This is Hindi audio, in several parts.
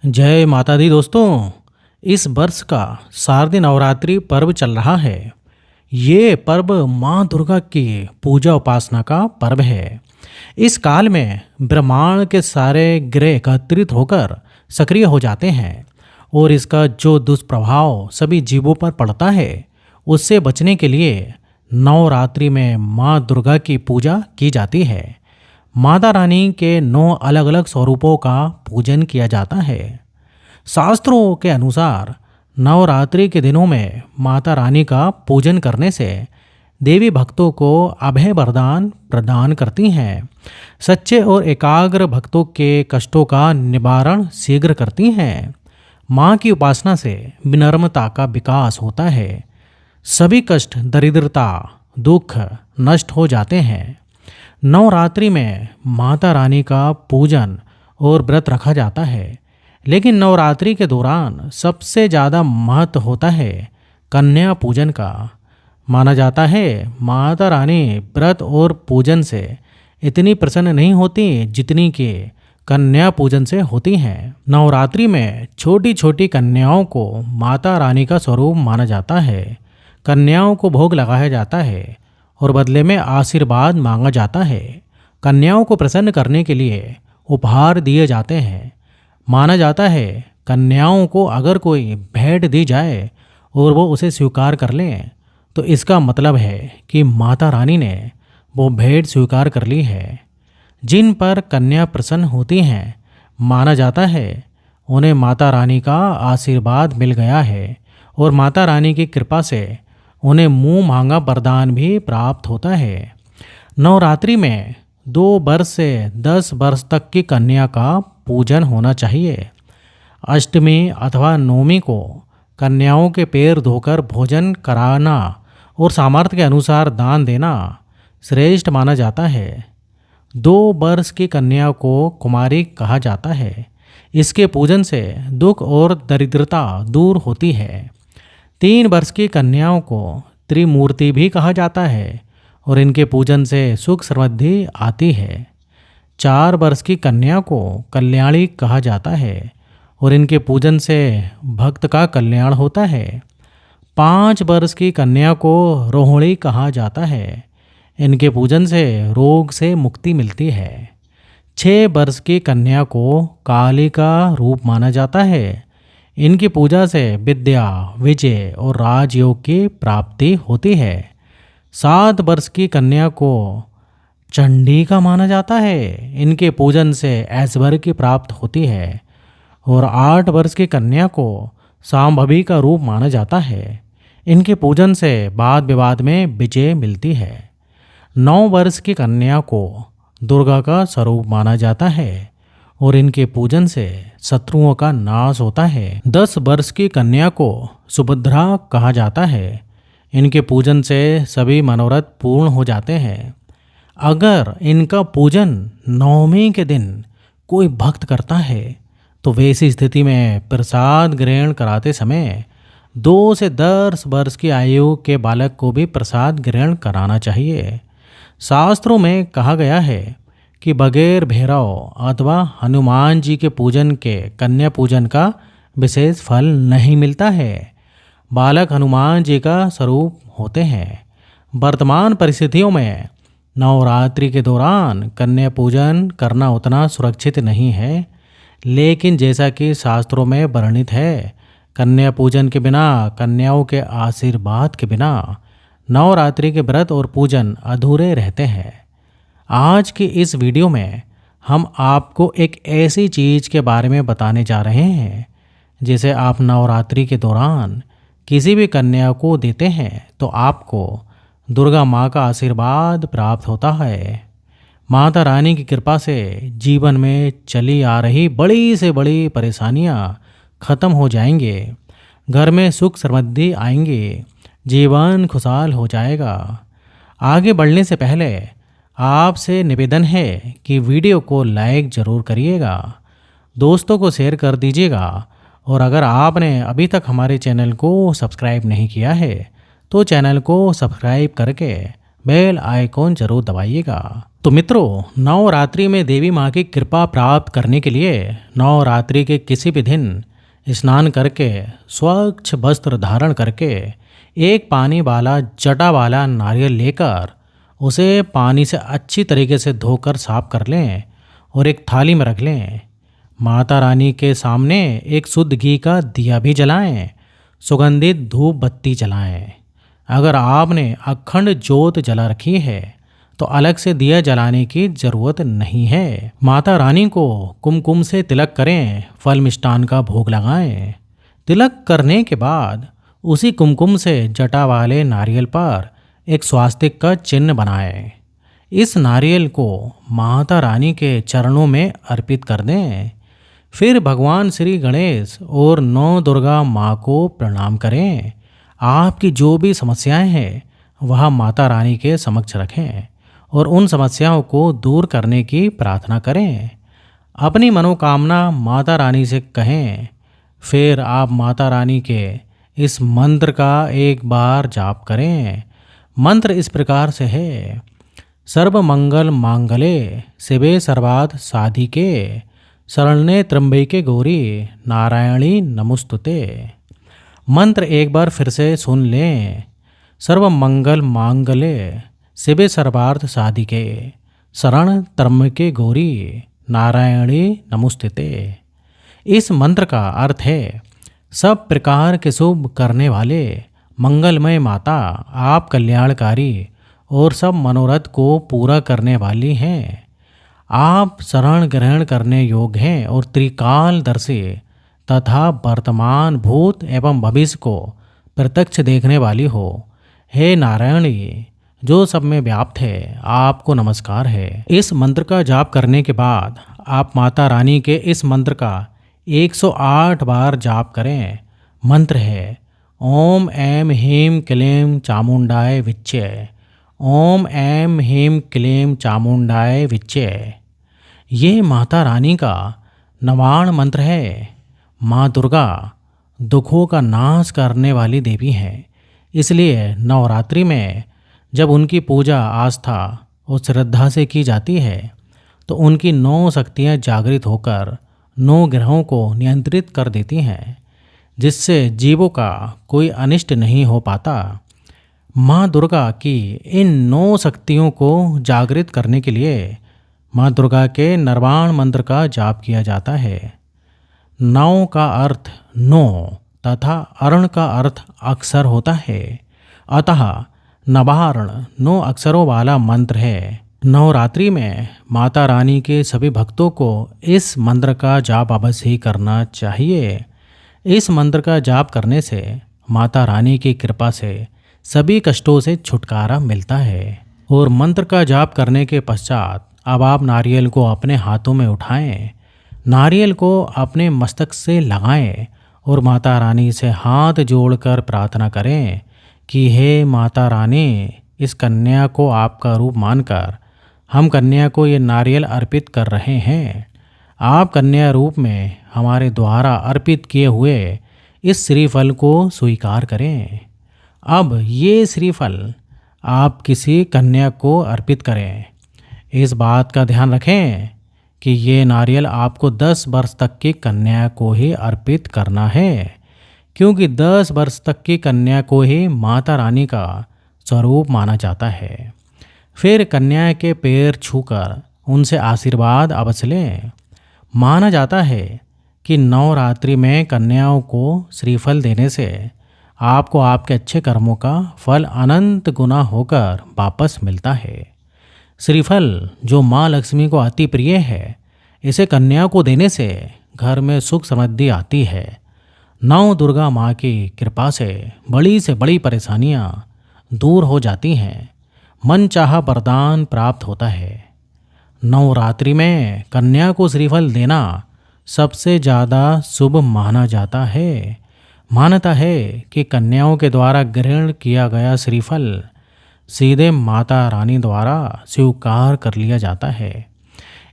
जय माता दी दोस्तों। इस वर्ष का शारदीय नवरात्रि पर्व चल रहा है। ये पर्व माँ दुर्गा की पूजा उपासना का पर्व है। इस काल में ब्रह्मांड के सारे ग्रह एकत्रित होकर सक्रिय हो जाते हैं और इसका जो दुष्प्रभाव सभी जीवों पर पड़ता है उससे बचने के लिए नवरात्रि में माँ दुर्गा की पूजा की जाती है। माता रानी के 9 अलग अलग स्वरूपों का पूजन किया जाता है। शास्त्रों के अनुसार नवरात्रि के दिनों में माता रानी का पूजन करने से देवी भक्तों को अभय वरदान प्रदान करती हैं। सच्चे और एकाग्र भक्तों के कष्टों का निवारण शीघ्र करती हैं। माँ की उपासना से विनम्रता का विकास होता है। सभी कष्ट, दरिद्रता, दुख नष्ट हो जाते हैं। नवरात्रि में माता रानी का पूजन और व्रत रखा जाता है, लेकिन नवरात्रि के दौरान सबसे ज़्यादा महत्व होता है कन्या पूजन का। माना जाता है माता रानी व्रत और पूजन से इतनी प्रसन्न नहीं होती जितनी कि कन्या पूजन से होती हैं। नवरात्रि में छोटी छोटी कन्याओं को माता रानी का स्वरूप माना जाता है। कन्याओं को भोग लगाया जाता है और बदले में आशीर्वाद मांगा जाता है। कन्याओं को प्रसन्न करने के लिए उपहार दिए जाते हैं। माना जाता है कन्याओं को अगर कोई भेंट दी जाए और वो उसे स्वीकार कर लें तो इसका मतलब है कि माता रानी ने वो भेंट स्वीकार कर ली है। जिन पर कन्या प्रसन्न होती हैं, माना जाता है उन्हें माता रानी का आशीर्वाद मिल गया है और माता रानी की कृपा से उन्हें मुंह मांगा वरदान भी प्राप्त होता है। नवरात्रि में 2 वर्ष से 10 वर्ष तक की कन्या का पूजन होना चाहिए। अष्टमी अथवा नवमी को कन्याओं के पैर धोकर भोजन कराना और सामर्थ्य के अनुसार दान देना श्रेष्ठ माना जाता है। 2 वर्ष की कन्या को कुमारी कहा जाता है। इसके पूजन से दुख और दरिद्रता दूर होती है। 3 वर्ष की कन्याओं को त्रिमूर्ति भी कहा जाता है और इनके पूजन से सुख समृद्धि आती है। 4 वर्ष की कन्या को कल्याणी कहा जाता है और इनके पूजन से भक्त का कल्याण होता है। 5 वर्ष की कन्या को रोहिणी कहा जाता है। इनके पूजन से रोग से मुक्ति मिलती है। 6 वर्ष की कन्या को काली का रूप माना जाता है। इनकी पूजा से विद्या, विजय और राजयोग की प्राप्ति होती है। 7 वर्ष की कन्या को चंडी का माना जाता है। इनके पूजन से ऐश्वर्य की प्राप्त होती है और 8 वर्ष की कन्या को सांभवी का रूप माना जाता है। इनके पूजन से वाद विवाद में विजय मिलती है। 9 वर्ष की कन्या को दुर्गा का स्वरूप माना जाता है और इनके पूजन से शत्रुओं का नाश होता है। 10 वर्ष की कन्या को सुभद्रा कहा जाता है। इनके पूजन से सभी मनोरथ पूर्ण हो जाते हैं। अगर इनका पूजन नवमी के दिन कोई भक्त करता है तो वैसी स्थिति में प्रसाद ग्रहण कराते समय 2 से 10 वर्ष की आयु के बालक को भी प्रसाद ग्रहण कराना चाहिए। शास्त्रों में कहा गया है कि बगैर भैरव अथवा हनुमान जी के पूजन के कन्या पूजन का विशेष फल नहीं मिलता है। बालक हनुमान जी का स्वरूप होते हैं। वर्तमान परिस्थितियों में नवरात्रि के दौरान कन्या पूजन करना उतना सुरक्षित नहीं है, लेकिन जैसा कि शास्त्रों में वर्णित है, कन्या पूजन के बिना, कन्याओं के आशीर्वाद के बिना नवरात्रि के व्रत और पूजन अधूरे रहते हैं। आज की इस वीडियो में हम आपको एक ऐसी चीज़ के बारे में बताने जा रहे हैं जिसे आप नवरात्रि के दौरान किसी भी कन्या को देते हैं तो आपको दुर्गा माँ का आशीर्वाद प्राप्त होता है। माता रानी की कृपा से जीवन में चली आ रही बड़ी से बड़ी परेशानियाँ खत्म हो जाएंगे। घर में सुख समृद्धि आएंगे। जीवन खुशहाल हो जाएगा। आगे बढ़ने से पहले आपसे निवेदन है कि वीडियो को लाइक ज़रूर करिएगा, दोस्तों को शेयर कर दीजिएगा और अगर आपने अभी तक हमारे चैनल को सब्सक्राइब नहीं किया है तो चैनल को सब्सक्राइब करके बेल आइकॉन ज़रूर दबाइएगा तो मित्रों, नवरात्रि में देवी माँ की कृपा प्राप्त करने के लिए नवरात्रि के किसी भी दिन स्नान करके स्वच्छ वस्त्र धारण करके एक पानी वाला जटा वाला नारियल लेकर उसे पानी से अच्छी तरीके से धोकर साफ कर लें और एक थाली में रख लें। माता रानी के सामने एक शुद्ध घी का दिया भी जलाएं, सुगंधित धूप बत्ती जलाएं। अगर आपने अखंड ज्योत जला रखी है तो अलग से दिया जलाने की जरूरत नहीं है। माता रानी को कुमकुम से तिलक करें, फल मिष्टान का भोग लगाएं। तिलक करने के बाद उसी कुमकुम से जटा वाले नारियल पर एक स्वास्तिक का चिन्ह बनाएं। इस नारियल को माता रानी के चरणों में अर्पित कर दें। फिर भगवान श्री गणेश और नौ दुर्गा माँ को प्रणाम करें। आपकी जो भी समस्याएं हैं वह माता रानी के समक्ष रखें और उन समस्याओं को दूर करने की प्रार्थना करें। अपनी मनोकामना माता रानी से कहें। फिर आप माता रानी के इस मंत्र का एक बार जाप करें। मंत्र इस प्रकार से है: सर्व मंगल मांगले शिवे सर्वार्थ साधिके शरण्ये त्र्यंबके गौरी नारायणी नमोस्तुते। मंत्र एक बार फिर से सुन लें। सर्व मंगल मांगले शिवे सर्वार्थ साधिके शरण त्र्यंबके गौरी नारायणी नमोस्तुते। इस मंत्र का अर्थ है, सब प्रकार के शुभ करने वाले मंगलमय माता, आप कल्याणकारी और सब मनोरथ को पूरा करने वाली हैं। आप शरण ग्रहण करने योग्य हैं और त्रिकालदर्शी तथा वर्तमान भूत एवं भविष्य को प्रत्यक्ष देखने वाली हो। हे नारायणी, जो सब में व्याप्त है, आपको नमस्कार है। इस मंत्र का जाप करने के बाद आप माता रानी के इस मंत्र का 108 बार जाप करें। मंत्र है: ओम ऐं ह्रीं क्लीं चामुंडाय विच्चे। ओम ऐं ह्रीं क्लीं चामुंडाय विच्चे। ये माता रानी का नवाण मंत्र है। माँ दुर्गा दुखों का नाश करने वाली देवी हैं। इसलिए नवरात्रि में जब उनकी पूजा आस्था और श्रद्धा से की जाती है तो उनकी 9 शक्तियाँ जागृत होकर 9 ग्रहों को नियंत्रित कर देती हैं, जिससे जीवों का कोई अनिष्ट नहीं हो पाता। माँ दुर्गा की इन 9 शक्तियों को जागृत करने के लिए माँ दुर्गा के नरवाण मंत्र का जाप किया जाता है। नौ का अर्थ 9 तथा अर्ण का अर्थ अक्षर होता है, अतः नवारण 9 अक्षरों वाला मंत्र है। नवरात्रि में माता रानी के सभी भक्तों को इस मंत्र का जाप अवश्य ही करना चाहिए। इस मंत्र का जाप करने से माता रानी की कृपा से सभी कष्टों से छुटकारा मिलता है। और मंत्र का जाप करने के पश्चात अब आप नारियल को अपने हाथों में उठाएं, नारियल को अपने मस्तक से लगाएं और माता रानी से हाथ जोड़कर प्रार्थना करें कि हे माता रानी, इस कन्या को आपका रूप मानकर हम कन्या को ये नारियल अर्पित कर रहे हैं। आप कन्या रूप में हमारे द्वारा अर्पित किए हुए इस श्रीफल को स्वीकार करें। अब ये श्रीफल आप किसी कन्या को अर्पित करें। इस बात का ध्यान रखें कि ये नारियल आपको 10 वर्ष तक की कन्या को ही अर्पित करना है, क्योंकि 10 वर्ष तक की कन्या को ही माता रानी का स्वरूप माना जाता है। फिर कन्या के पैर छूकर उनसे आशीर्वाद अवश्य लें। माना जाता है कि नवरात्रि में कन्याओं को श्रीफल देने से आपको आपके अच्छे कर्मों का फल अनंत गुना होकर वापस मिलता है। श्रीफल जो माँ लक्ष्मी को अति प्रिय है, इसे कन्या को देने से घर में सुख समृद्धि आती है। नौ दुर्गा माँ की कृपा से बड़ी परेशानियाँ दूर हो जाती हैं, मनचाहा वरदान प्राप्त होता है। नवरात्रि में कन्या को श्रीफल देना सबसे ज़्यादा शुभ माना जाता है। मान्यता है कि कन्याओं के द्वारा ग्रहण किया गया श्रीफल सीधे माता रानी द्वारा स्वीकार कर लिया जाता है।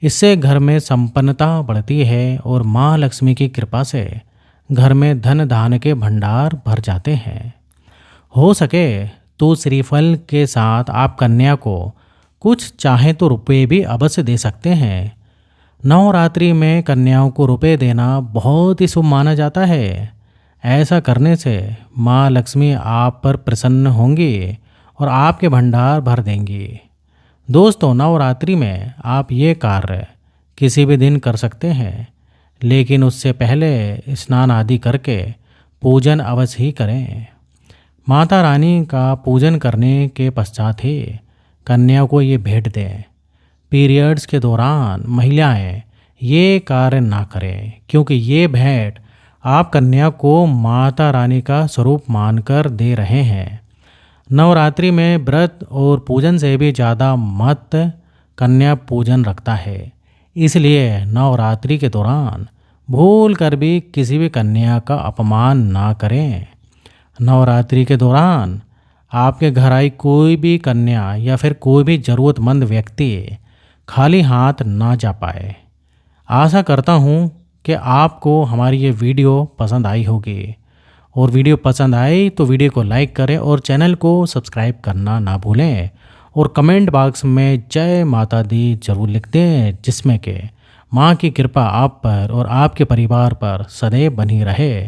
इससे घर में संपन्नता बढ़ती है और माँ लक्ष्मी की कृपा से घर में धन धान्य के भंडार भर जाते हैं। हो सके तो श्रीफल के साथ आप कन्या को कुछ चाहे तो रुपए भी अवश्य दे सकते हैं। नवरात्रि में कन्याओं को रुपए देना बहुत ही शुभ माना जाता है। ऐसा करने से माँ लक्ष्मी आप पर प्रसन्न होंगी और आपके भंडार भर देंगी। दोस्तों, नवरात्रि में आप ये कार्य किसी भी दिन कर सकते हैं, लेकिन उससे पहले स्नान आदि करके पूजन अवश्य ही करें। माता रानी का पूजन करने के पश्चात ही कन्या को ये भेंट दें। पीरियड्स के दौरान महिलाएं ये कार्य ना करें, क्योंकि ये भेंट आप कन्या को माता रानी का स्वरूप मानकर दे रहे हैं। नवरात्रि में व्रत और पूजन से भी ज़्यादा महत्व कन्या पूजन रखता है। इसलिए नवरात्रि के दौरान भूल कर भी किसी भी कन्या का अपमान ना करें। नवरात्रि के दौरान आपके घर आई कोई भी कन्या या फिर कोई भी ज़रूरतमंद व्यक्ति खाली हाथ ना जा पाए। आशा करता हूँ कि आपको हमारी ये वीडियो पसंद आई होगी, और वीडियो पसंद आई तो वीडियो को लाइक करें और चैनल को सब्सक्राइब करना ना भूलें, और कमेंट बॉक्स में जय माता दी जरूर लिख दें, जिसमें कि माँ की कृपा आप पर और आपके परिवार पर सदैव बनी रहे।